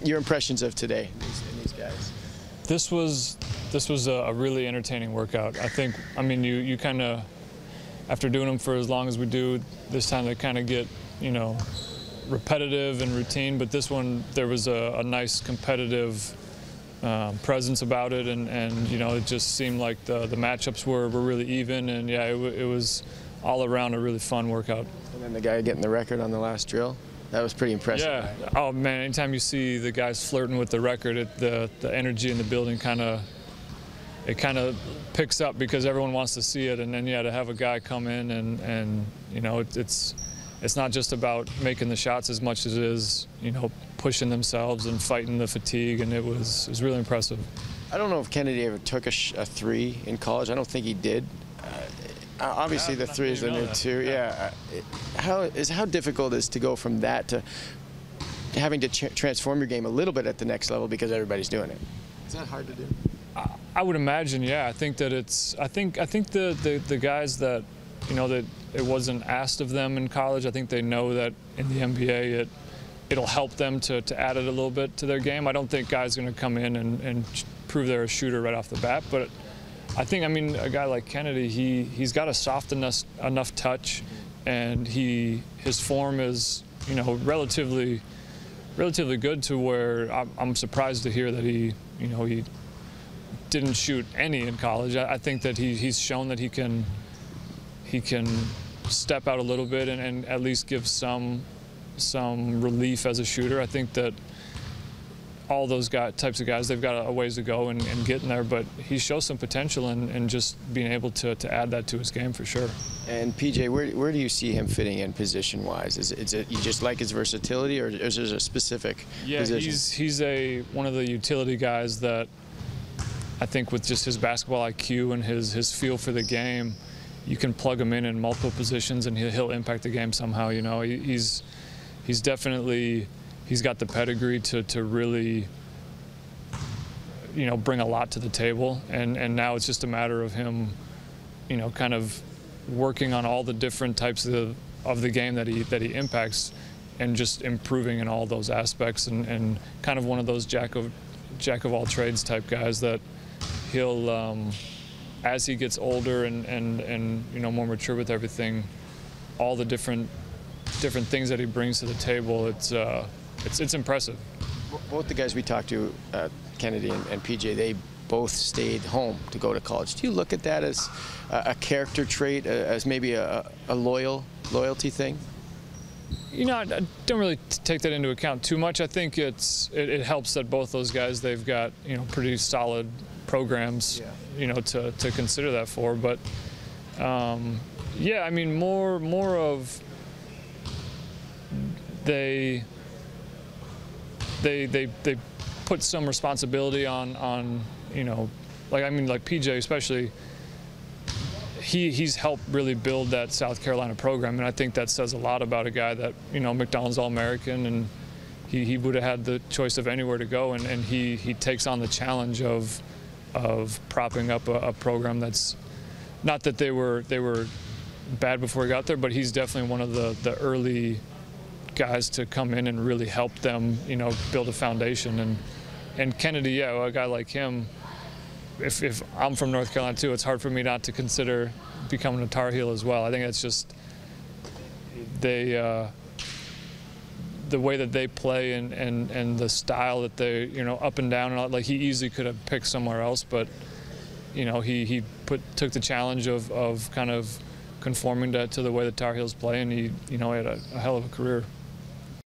your impressions of today and these guys? This was a really entertaining workout. I mean, you kind of, after doing them for as long as we do, this time they kind of get, repetitive and routine, but this one, there was a nice competitive presence about it, and it just seemed like the matchups were really even, and yeah, it was all around a really fun workout. And then the guy getting the record on the last drill, that was pretty impressive. Yeah. Oh man, anytime you see the guys flirting with the record, the energy in the building kind of picks up, because everyone wants to see it, and then to have a guy come in and it's not just about making the shots as much as it is, pushing themselves and fighting the fatigue, and it was really impressive. I don't know if Kennedy ever took a three in college. I don't think he did. Obviously, the three is the new two. Yeah. How difficult is to go from that to having to transform your game a little bit at the next level because everybody's doing it? Is that hard to do? I would imagine, yeah. I think that it's. I think the guys that, that it wasn't asked of them in college, I think they know that in the NBA it'll help them to add it a little bit to their game. I don't think guys are going to come in and prove they're a shooter right off the bat, but I mean, a guy like Kennedy, he's got a soft enough touch, and his form is, relatively good to where I'm surprised to hear that he didn't shoot any in college. I think that he's shown that he can step out a little bit and at least give some relief as a shooter. I think that all those types of guys, they've got a ways to go and getting there, but he shows some potential in just being able to add that to his game for sure. And PJ, where do you see him fitting in position-wise? Is it you just like his versatility, or is there a specific position? He's one of the utility guys that I think, with just his basketball IQ and his feel for the game, you can plug him in multiple positions and he'll impact the game somehow. He's definitely, he's got the pedigree to really, bring a lot to the table, and now it's just a matter of him, kind of working on all the different types of the game that he impacts, and just improving in all those aspects, and kind of one of those jack of all trades type guys that he'll, as he gets older and more mature with everything, all the different things that he brings to the table, it's impressive. Both the guys we talked to, Kennedy and PJ, they both stayed home to go to college. Do you look at that as a character trait, as maybe a loyalty thing? I don't really take that into account too much. I think it helps that both those guys, they've got pretty solid programs, to consider that for. But yeah, I mean, more of they put some responsibility on like PJ especially. He's helped really build that South Carolina program, and I think that says a lot about a guy that, McDonald's All-American, and he would have had the choice of anywhere to go, and he takes on the challenge of propping up a program that's, not that they were bad before he got there, but he's definitely one of the early guys to come in and really help them, build a foundation. And Kennedy, yeah, a guy like him, if I'm from North Carolina too, it's hard for me not to consider becoming a Tar Heel as well. I think it's just the way that they play and the style that they, up and down, and all, like, he easily could have picked somewhere else, but he took the challenge of kind of conforming to the way the Tar Heels play, and he had a hell of a career.